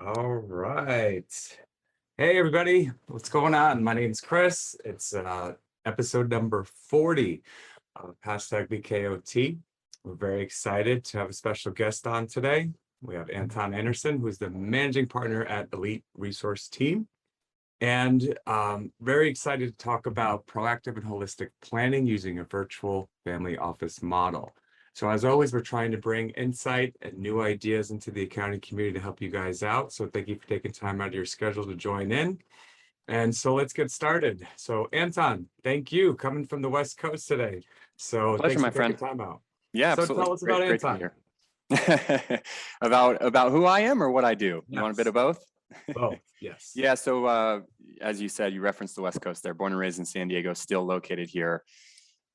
All right. Hey, everybody. What's going on? My name's Chris. It's episode number 40 of #BKOT. We're very excited to have a special guest on today. We have Anton Anderson, who's the managing partner at Elite Resource Team. And very excited to talk about proactive and holistic planning using a virtual family office model. So as always, we're trying to bring insight and new ideas into the accounting community to help you guys out. So thank you for taking time out of your schedule to join in. And so let's get started. So Anton, thank you coming from the West Coast today. So Pleasure, thanks my for taking friend. time out. Yeah, So absolutely. tell us about Great to be Anton. here. about who I am or what I do. You want a bit of both? Both, yes. Yeah, so as you said, you referenced the West Coast there. Born and raised in San Diego, still located here.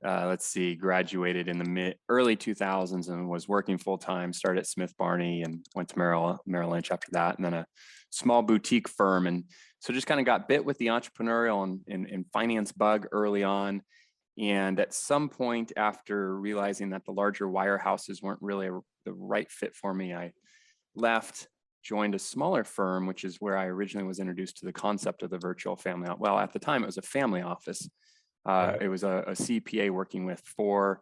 Let's see, graduated in the early 2000s and was working full-time, started at Smith Barney and went to Merrill Lynch after that, and then a small boutique firm. And so just kind of got bit with the entrepreneurial and finance bug early on. And at some point after realizing that the larger wirehouses weren't really the right fit for me, I left, joined a smaller firm, which is where I originally was introduced to the concept of the virtual family. Well, at the time it was a family office. Right. It was a CPA working with 4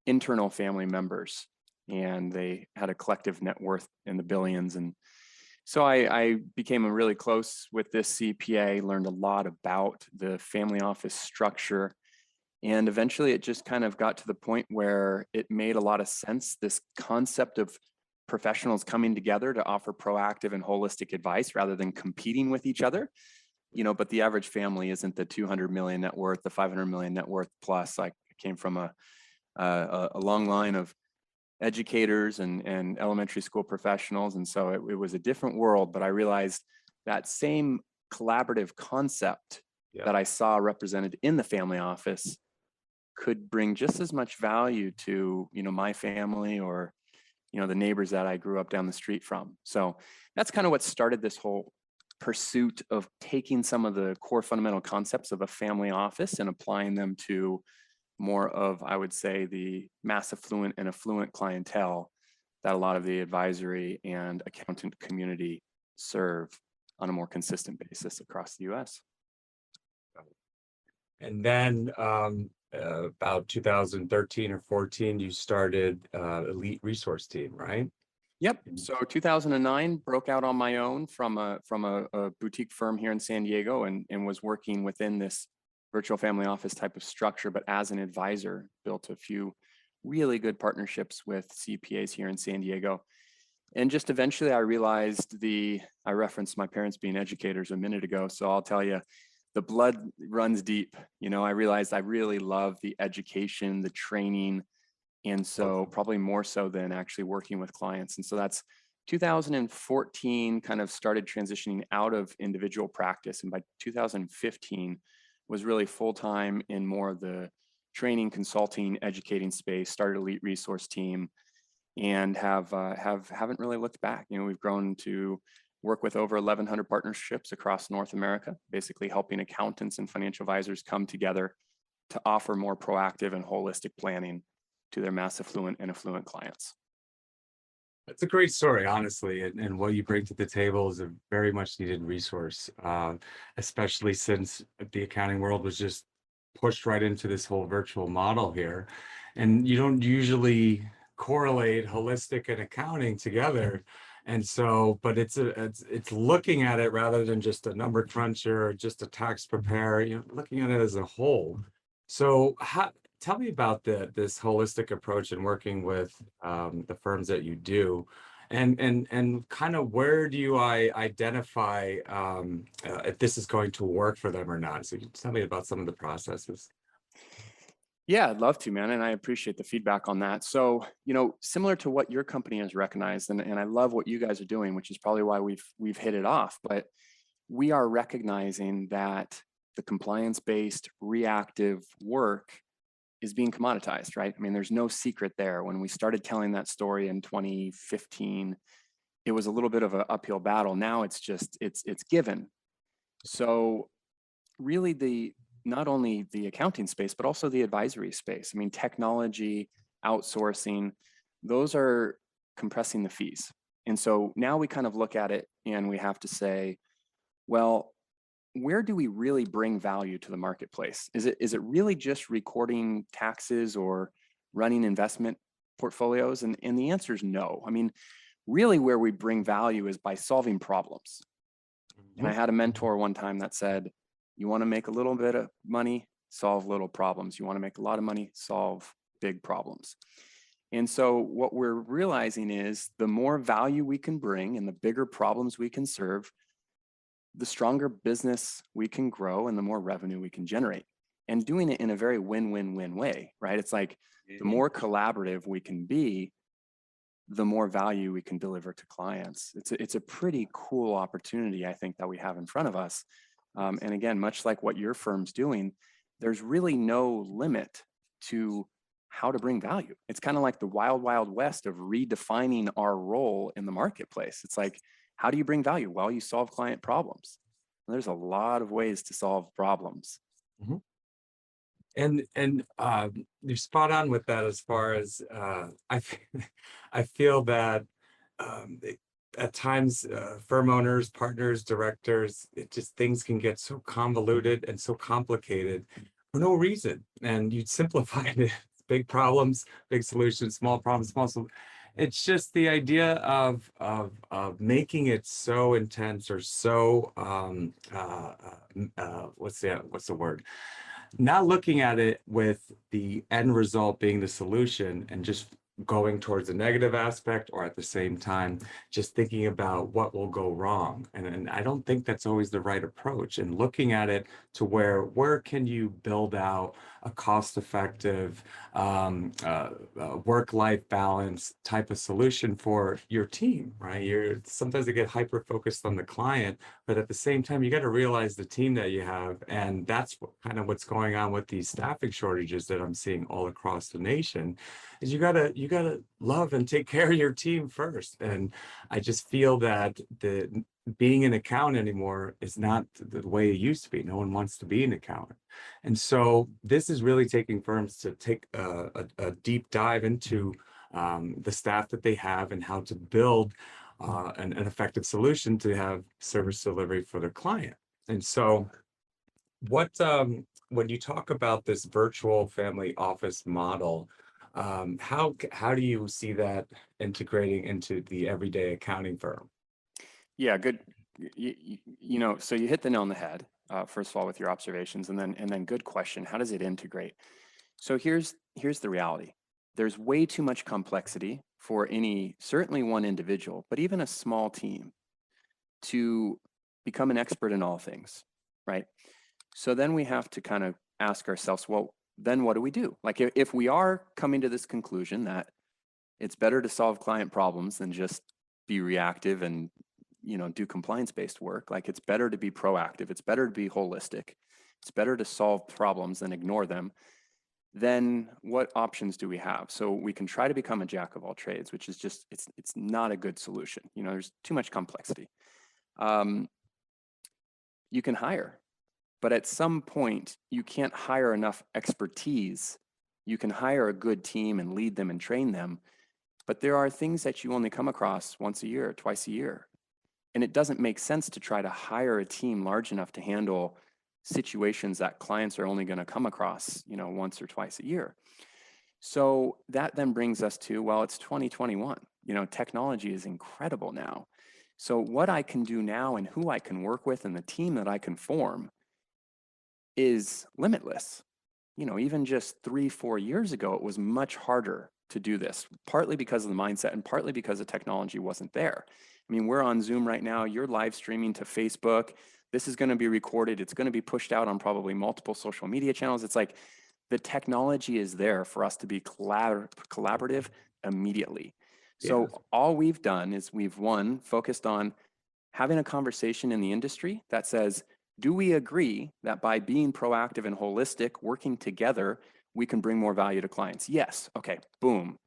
internal family members, and they had a collective net worth in the billions. And so I became really close with this CPA, learned a lot about the family office structure. And eventually it just kind of got to the point where it made a lot of sense, this concept of professionals coming together to offer proactive and holistic advice rather than competing with each other. You know, but the average family isn't the 200 million net worth, the 500 million net worth plus. Like, I came from a long line of educators and elementary school professionals. And so it was a different world, but I realized that same collaborative concept that I saw represented in the family office could bring just as much value to, you know, my family or, you know, the neighbors that I grew up down the street from. So that's kind of what started this whole pursuit of taking some of the core fundamental concepts of a family office and applying them to more of, I would say, the mass affluent and affluent clientele that a lot of the advisory and accountant community serve on a more consistent basis across the US. And then about 2013 or 14, you started Elite Resource Team, right? Yep. So 2009, broke out on my own from a boutique firm here in San Diego, and was working within this virtual family office type of structure, but as an advisor, built a few really good partnerships with CPAs here in San Diego. And just eventually I realized I referenced my parents being educators a minute ago, so I'll tell you, the blood runs deep. You know, I realized I really love the education, the training, and so probably more so than actually working with clients. And so that's 2014 kind of started transitioning out of individual practice. And by 2015 was really full-time in more of the training, consulting, educating space, started Elite Resource Team, and haven't really looked back. You know, we've grown to work with over 1,100 partnerships across North America, basically helping accountants and financial advisors come together to offer more proactive and holistic planning to their mass affluent and affluent clients. That's a great story, honestly, and what you bring to the table is a very much needed resource, especially since the accounting world was just pushed right into this whole virtual model here. And you don't usually correlate holistic and accounting together. And so, but it's looking at it rather than just a number cruncher or just a tax preparer, you know, looking at it as a whole. So tell me about this holistic approach and working with the firms that you do, and kind of where do you identify if this is going to work for them or not? So you can tell me about some of the processes. Yeah, I'd love to, man. And I appreciate the feedback on that. So, you know, similar to what your company has recognized, and I love what you guys are doing, which is probably why we've hit it off, but we are recognizing that the compliance-based reactive work is being commoditized, right? I mean, there's no secret there. When we started telling that story in 2015, it was a little bit of an uphill battle. Now it's just, it's given. So really not only the accounting space, but also the advisory space. I mean, technology, outsourcing, those are compressing the fees. And so now we kind of look at it and we have to say, well, where do we really bring value to the marketplace? Is it really just recording taxes or running investment portfolios? And the answer is no. I mean, really where we bring value is by solving problems. And I had a mentor one time that said, you want to make a little bit of money, solve little problems. You want to make a lot of money, solve big problems. And so what we're realizing is the more value we can bring and the bigger problems we can serve, the stronger business we can grow and the more revenue we can generate. And doing it in a very win-win-win way, right? It's like the more collaborative we can be, the more value we can deliver to clients. It's a pretty cool opportunity, I think, that we have in front of us. And again, much like what your firm's doing, there's really no limit to how to bring value. It's kind of like the wild, wild west of redefining our role in the marketplace. It's like, how do you bring value? Well, you solve client problems. There's a lot of ways to solve problems. Mm-hmm. And you're spot on with that as far as I feel that at times firm owners, partners, directors, things can get so convoluted and so complicated for no reason. And you'd simplify it. Big problems, big solutions, small problems, small solutions. It's just the idea of making it so intense or so what's the word? Not looking at it with the end result being the solution and just going towards the negative aspect, or at the same time just thinking about what will go wrong. And I don't think that's always the right approach. And looking at it to where can you build out a cost-effective work-life balance type of solution for your team, right? Sometimes they get hyper-focused on the client, but at the same time, you got to realize the team that you have. And that's kind of what's going on with these staffing shortages that I'm seeing all across the nation, is you gotta love and take care of your team first. And I just feel that being an accountant anymore is not the way it used to be. No one wants to be an accountant. And so this is really taking firms to take a deep dive into the staff that they have and how to build an effective solution to have service delivery for their client. And so when you talk about this virtual family office model, how do you see that integrating into the everyday accounting firm? Yeah, good. You know, so you hit the nail on the head, first of all, with your observations, and then good question. How does it integrate? So here's the reality. There's way too much complexity for certainly one individual, but even a small team to become an expert in all things, right? So then we have to kind of ask ourselves, well, then what do we do? Like if we are coming to this conclusion that it's better to solve client problems than just be reactive and, you know, do compliance-based work, like it's better to be proactive, it's better to be holistic, it's better to solve problems than ignore them, then what options do we have? So we can try to become a jack of all trades, which is just, it's not a good solution. You know, there's too much complexity. You can hire. But at some point, you can't hire enough expertise. You can hire a good team and lead them and train them, but there are things that you only come across once a year, twice a year. And it doesn't make sense to try to hire a team large enough to handle situations that clients are only going to come across, you know, once or twice a year. So that then brings us to, well, it's 2021. You know, technology is incredible now. So what I can do now and who I can work with and the team that I can form is limitless. You know, even just 3-4 years ago, it was much harder to do this, partly because of the mindset and partly because the technology wasn't there. I mean, we're on Zoom right now, you're live streaming to Facebook, this is going to be recorded, it's going to be pushed out on probably multiple social media channels. It's like the technology is there for us to be collaborative immediately. So all we've done is we've focused on having a conversation in the industry that says, do we agree that by being proactive and holistic, working together, we can bring more value to clients? Yes. Okay, boom.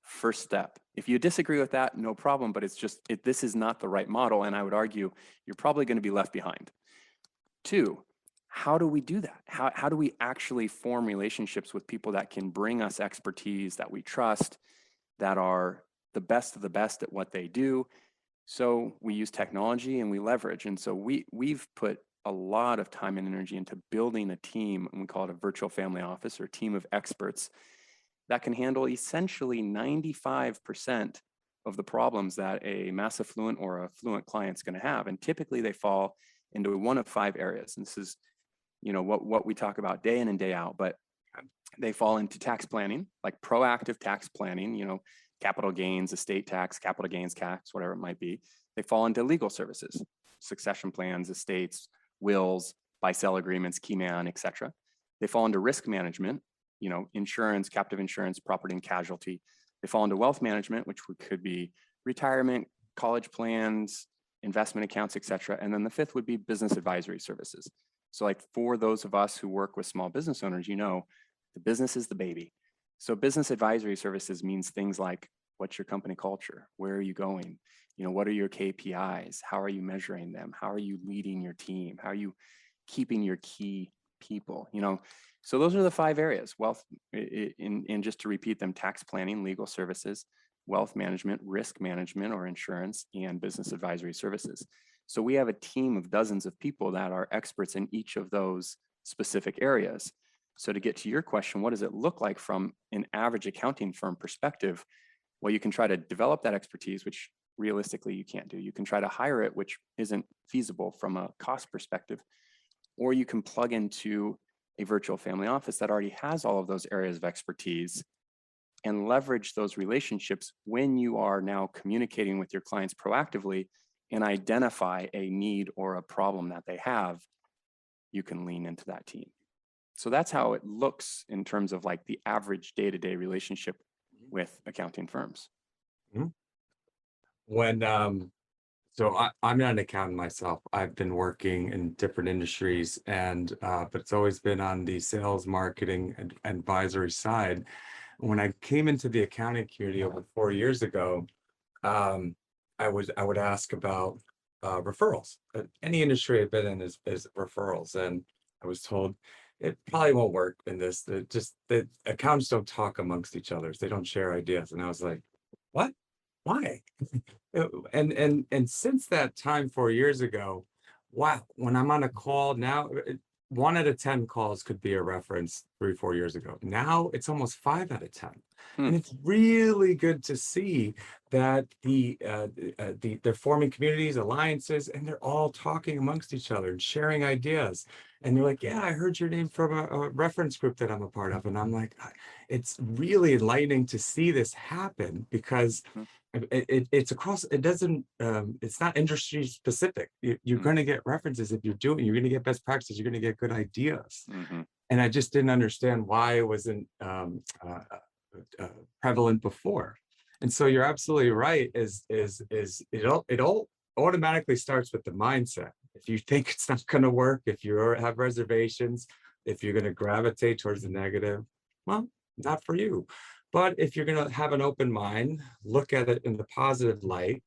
First step. If you disagree with that, no problem, but it's just, this is not the right model, and I would argue you're probably going to be left behind. 2, how do we do that? How do we actually form relationships with people that can bring us expertise that we trust, that are the best of the best at what they do, So we use technology and we leverage. And so we've put a lot of time and energy into building a team, and we call it a virtual family office or team of experts that can handle essentially 95% of the problems that a mass affluent or affluent client's going to have. And typically they fall into one of 5 areas. And this is, what we talk about day in and day out, but they fall into tax planning, like proactive tax planning, capital gains, estate tax, capital gains tax, whatever it might be. They fall into legal services, succession plans, estates, wills, buy-sell agreements, key man, etc. They fall into risk management, insurance, captive insurance, property and casualty. They fall into wealth management, which could be retirement, college plans, investment accounts, etc. And then the 5th would be business advisory services. So like for those of us who work with small business owners, the business is the baby. So business advisory services means things like, what's your company culture? Where are you going? What are your KPIs? How are you measuring them? How are you leading your team? How are you keeping your key people? So those are the 5 areas. Wealth, and just to repeat them: tax planning, legal services, wealth management, risk management or insurance, and business advisory services. So we have a team of dozens of people that are experts in each of those specific areas. So to get to your question, what does it look like from an average accounting firm perspective? Well, you can try to develop that expertise, which realistically you can't do. You can try to hire it, which isn't feasible from a cost perspective, or you can plug into a virtual family office that already has all of those areas of expertise and leverage those relationships when you are now communicating with your clients proactively and identify a need or a problem that they have. You can lean into that team. So that's how it looks in terms of like the average day-to-day relationship with accounting firms. Mm-hmm. So I'm not an accountant myself. I've been working in different industries, but it's always been on the sales, marketing, and advisory side. When I came into the accounting community over 4 years ago, I would ask about referrals. Any industry I've been in is referrals, and I was told it probably won't work in this. The accountants don't talk amongst each other. They don't share ideas. And I was like, what? Why? And since that time 4 years ago, wow, when I'm on a call now, 1 out of 10 calls could be a reference 3-4 years ago. Now it's almost 5 out of 10. And it's really good to see that they're forming communities, alliances, and they're all talking amongst each other and sharing ideas. And they're like, yeah, I heard your name from a reference group that I'm a part of. And I'm like, it's really enlightening to see this happen, because it's across, it's not industry specific. You're going to get references if you're going to get best practices, you're going to get good ideas. And I just didn't understand why it wasn't prevalent before. And so you're absolutely right, it all automatically starts with the mindset. If you think it's not going to work, if you have reservations, if you're going to gravitate towards the negative, well, not for you. But if you're going to have an open mind, look at it in the positive light,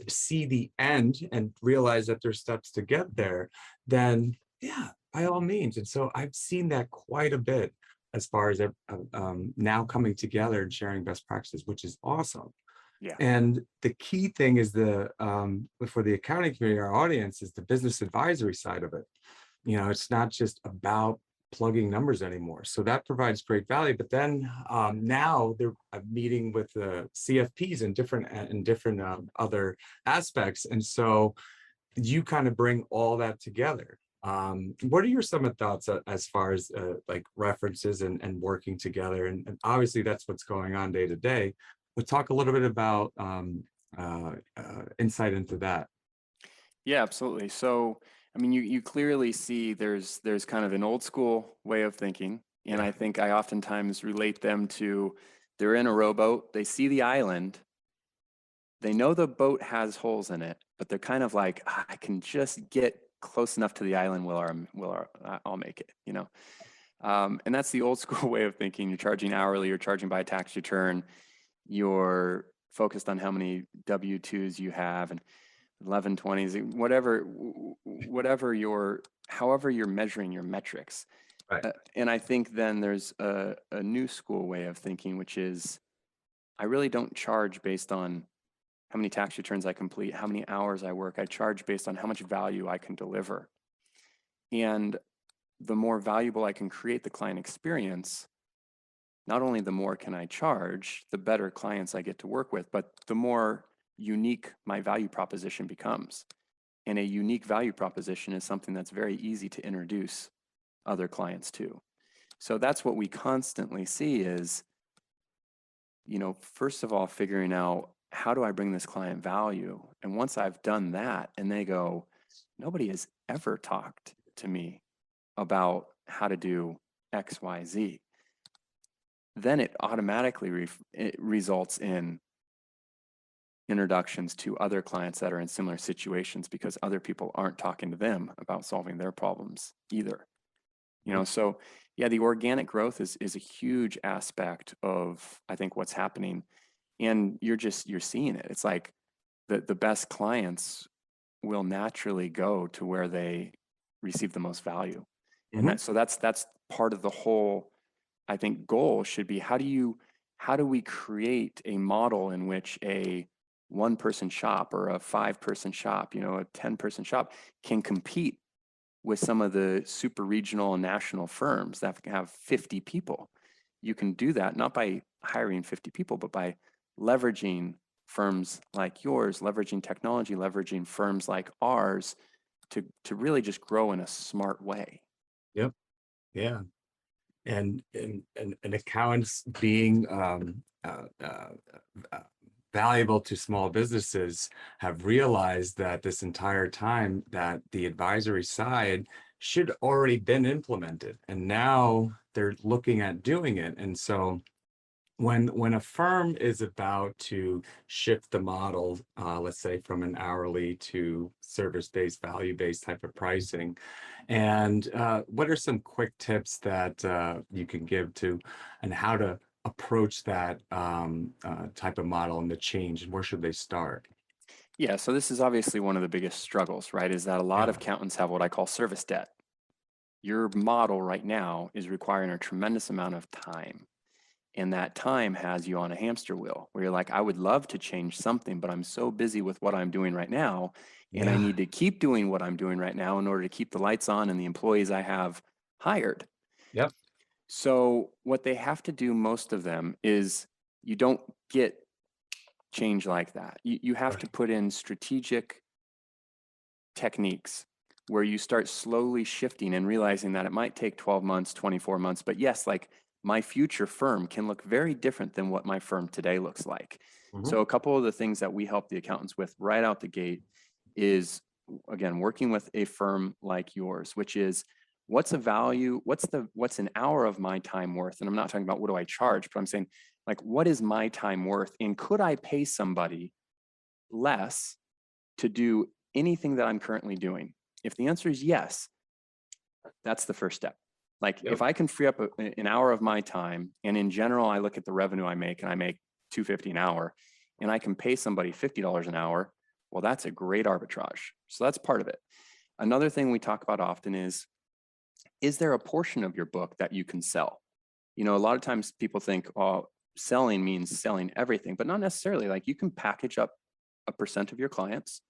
see the end and realize that there's steps to get there, then yeah, by all means. And so I've seen that quite a bit as far as now coming together and sharing best practices, which is awesome. Yeah. And the key thing is for the accounting community, our audience, is the business advisory side of it. It's not just about plugging numbers anymore. So that provides great value. But then now they're meeting with the CFPs and different other aspects. And so you kind of bring all that together. What are your some thoughts as far as like references and working together? And obviously that's what's going on day to day. But talk a little bit about insight into that. Yeah, absolutely. So, I mean, you clearly see there's kind of an old school way of thinking. And I think I oftentimes relate them to, they're in a rowboat, they see the island, they know the boat has holes in it, but they're kind of like, I can just get close enough to the island, I'll make it, and that's the old school way of thinking. You're charging hourly, you're charging by tax return, you're focused on how many W-2s you have and 1120s, however you're measuring your metrics. Right. And I think then there's a new school way of thinking, which is, I really don't charge based on how many tax returns I complete, how many hours I work. I charge based on how much value I can deliver. And the more valuable I can create the client experience, not only the more can I charge, the better clients I get to work with, but the more unique my value proposition becomes. And a unique value proposition is something that's very easy to introduce other clients to. So that's what we constantly see is, you know, first of all, figuring out how do I bring this client value? And once I've done that and they go, nobody has ever talked to me about how to do X, Y, Z, then it automatically it results in introductions to other clients that are in similar situations because other people aren't talking to them about solving their problems either. You know, so yeah, the organic growth is a huge aspect of, I think, what's happening. And you're seeing it. It's like the best clients will naturally go to where they receive the most value. And that's part of the whole, I think, goal should be how do we create a model in which a 1-person shop or a 5-person shop, you know, a 10-person shop can compete with some of the super regional and national firms that have 50 people. You can do that not by hiring 50 people, but by leveraging firms like yours, leveraging technology, leveraging firms like ours to really just grow in a smart way. Yep. Yeah. And accountants being valuable to small businesses have realized that this entire time that the advisory side should already been implemented, and now they're looking at doing it. And so when a firm is about to shift the model, let's say from an hourly to service-based, value-based type of pricing, and what are some quick tips that you can give to and how to approach that type of model and the change, and where should they start? Yeah, so this is obviously one of the biggest struggles, right? Is that a lot of accountants have what I call service debt. Your model right now is requiring a tremendous amount of time. And that time has you on a hamster wheel where you're like, I would love to change something, but I'm so busy with what I'm doing right now. And I need to keep doing what I'm doing right now in order to keep the lights on and the employees I have hired. Yep. So what they have to do, most of them, is you don't get change like that. You have to put in strategic techniques where you start slowly shifting and realizing that it might take 12 months, 24 months, but yes, like my future firm can look very different than what my firm today looks like. So a couple of the things that we help the accountants with right out the gate is, again, working with a firm like yours, which is what's a value, what's an hour of my time worth? And I'm not talking about what do I charge, but I'm saying like, what is my time worth? And could I pay somebody less to do anything that I'm currently doing? If the answer is yes, that's the first step. Like if I can free up an hour of my time, and in general, I look at the revenue I make and I make $250 an hour, and I can pay somebody $50 an hour, well, that's a great arbitrage. So that's part of it. Another thing we talk about often is there a portion of your book that you can sell? You know, a lot of times people think, oh, selling means selling everything, but not necessarily. Like you can package up a percent of your clients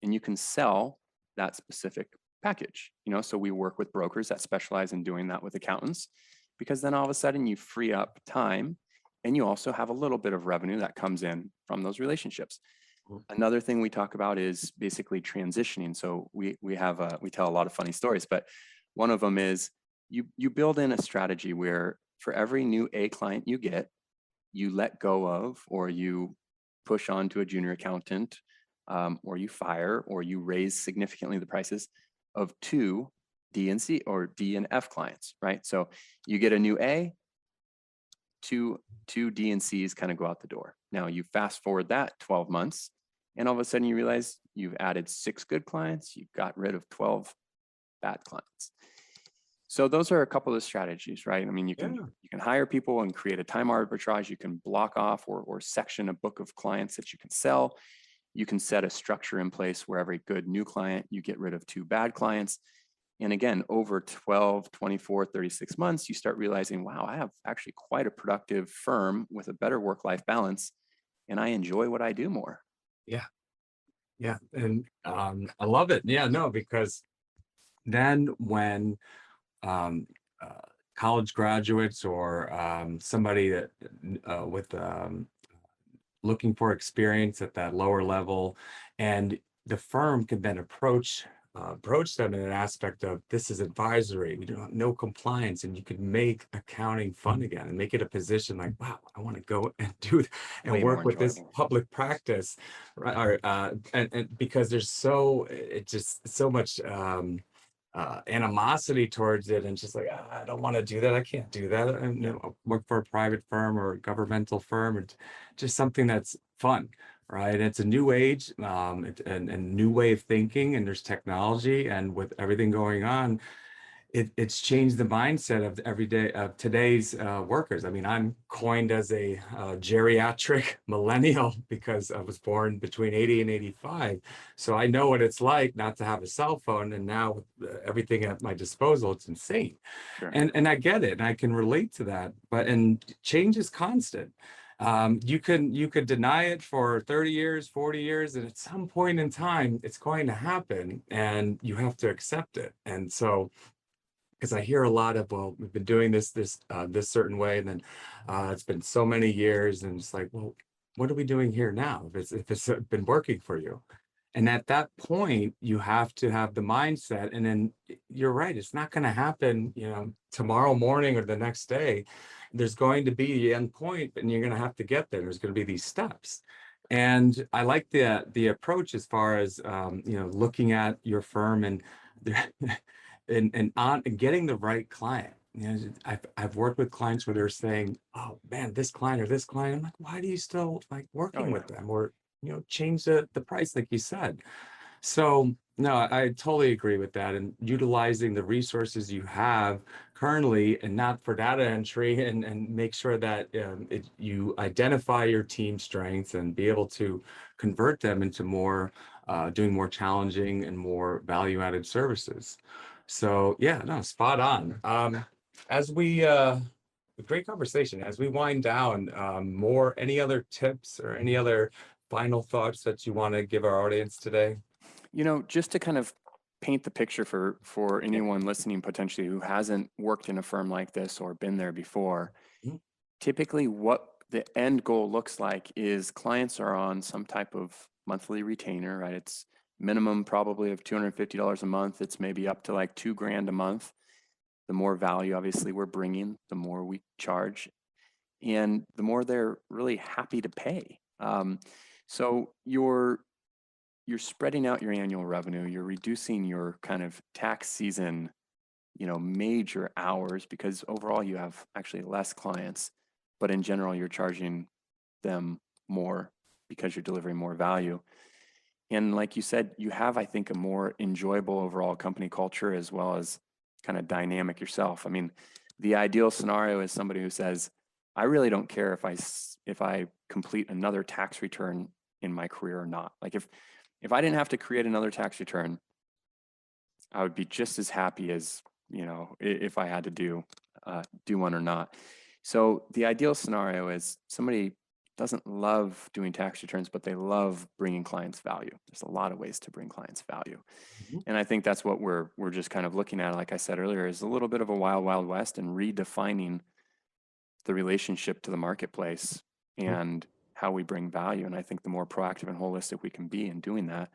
and you can sell that specific package. You know, so we work with brokers that specialize in doing that with accountants, because then all of a sudden you free up time and you also have a little bit of revenue that comes in from those relationships. Another thing we talk about is basically transitioning. So we tell a lot of funny stories, but one of them is you build in a strategy where for every new A client you get, you let go of, or you push on to a junior accountant, or you fire, or you raise significantly the prices of 2 D and C or D and F clients, right? So you get a new A, two D and Cs kind of go out the door. Now you fast forward that 12 months, and all of a sudden you realize you've added 6 good clients, you got rid of 12 bad clients. So those are a couple of strategies, right? I mean, you can hire people and create a time arbitrage. You can block off or section a book of clients that you can sell. You can set a structure in place where every good new client, you get rid of 2 bad clients. And again, over 12, 24, 36 months, you start realizing, wow, I have actually quite a productive firm with a better work-life balance, and I enjoy what I do more. Yeah. Yeah. And I love it. Yeah, no, because then when um, uh, college graduates or somebody that with looking for experience at that lower level, and the firm can then approach them in an aspect of, this is advisory, we don't have no compliance, and you could make accounting fun again and make it a position like, wow, I want to go and do and Way more work with this enjoyable. public practice, right? Or and because there's it just so much animosity towards it, and just like, "Ah, I don't want to do that, I can't do that, and work for a private firm or a governmental firm, or just something that's fun, right? It's a new age, and new way of thinking, and there's technology, and with everything going on, it's changed the mindset of everyday of today's workers. I mean, I'm coined as a geriatric millennial because I was born between 80 and 85. So I know what it's like not to have a cell phone. And now with everything at my disposal, it's insane. Sure. And I get it, and I can relate to that. And change is constant. You could deny it for 30 years, 40 years, and at some point in time, it's going to happen, and you have to accept it. And so, because I hear a lot of, well, we've been doing this certain way, and then it's been so many years, and it's like, well, what are we doing here now if it's been working for you? And at that point, you have to have the mindset, and then you're right, it's not going to happen, tomorrow morning or the next day. There's going to be the end point, and you're going to have to get there. There's going to be these steps. And I like the approach as far as looking at your firm and and getting the right client. I've worked with clients where they're saying, "Oh man, this client or this client." I'm like, "Why do you still like Oh working yeah. with them?" Or change the price, like you said. So no, I totally agree with that. And utilizing the resources you have currently, and not for data entry, and make sure that you identify your team strengths and be able to convert them into more doing more challenging and more value-added services. So yeah, no, spot on. As we great conversation. As we wind down, any other tips or any other final thoughts that you want to give our audience today? Just to kind of paint the picture for Yeah. anyone listening potentially who hasn't worked in a firm like this or been there before, Mhm. typically what the end goal looks like is clients are on some type of monthly retainer, right? It's minimum probably of $250 a month. It's maybe up to like $2,000 a month. The more value obviously we're bringing, the more we charge, and the more they're really happy to pay. So you're spreading out your annual revenue. You're reducing your kind of tax season, major hours, because overall you have actually less clients, but in general you're charging them more because you're delivering more value. And like you said, you have, I think, a more enjoyable overall company culture, as well as kind of dynamic yourself. I mean, the ideal scenario is somebody who says, I really don't care if I complete another tax return in my career or not. Like if I didn't have to create another tax return, I would be just as happy as, if I had to do one or not. So the ideal scenario is somebody doesn't love doing tax returns, but they love bringing clients value. There's a lot of ways to bring clients value. Mhm. And I think that's what we're just kind of looking at, like I said earlier, is a little bit of a wild, wild west, and redefining the relationship to the marketplace and how we bring value. And I think the more proactive and holistic we can be in doing that,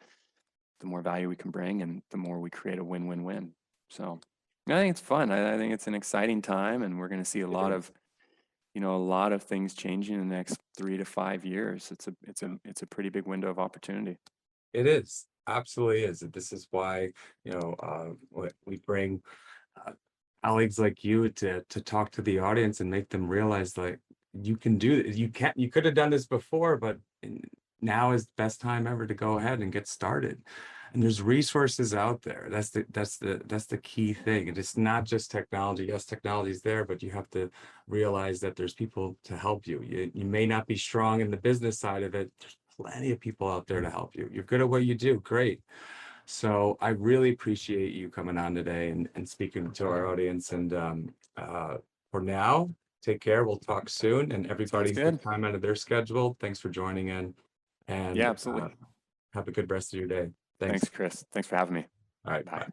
the more value we can bring, and the more we create a win-win-win. So I think it's fun. I think it's an exciting time, and we're going to see a lot of things changing in the next 3 to 5 years. It's a pretty big window of opportunity. It is, absolutely is. This is why, we bring uh, colleagues like you to talk to the audience and make them realize, like, you can do it. You could have done this before, but now is the best time ever to go ahead and get started. And there's resources out there. That's the key thing. And it's not just technology. Yes, technology is there, but you have to realize that there's people to help you. You may not be strong in the business side of it. There's plenty of people out there to help you. You're good at what you do. Great. So I really appreciate you coming on today and speaking to our audience. And for now, take care. We'll talk soon. And Sounds everybody's good. good time out of their schedule. Thanks for joining in. And Yeah, absolutely. have a good rest of your day. Thanks, Chris. Thanks for having me. All right. Bye. Bye.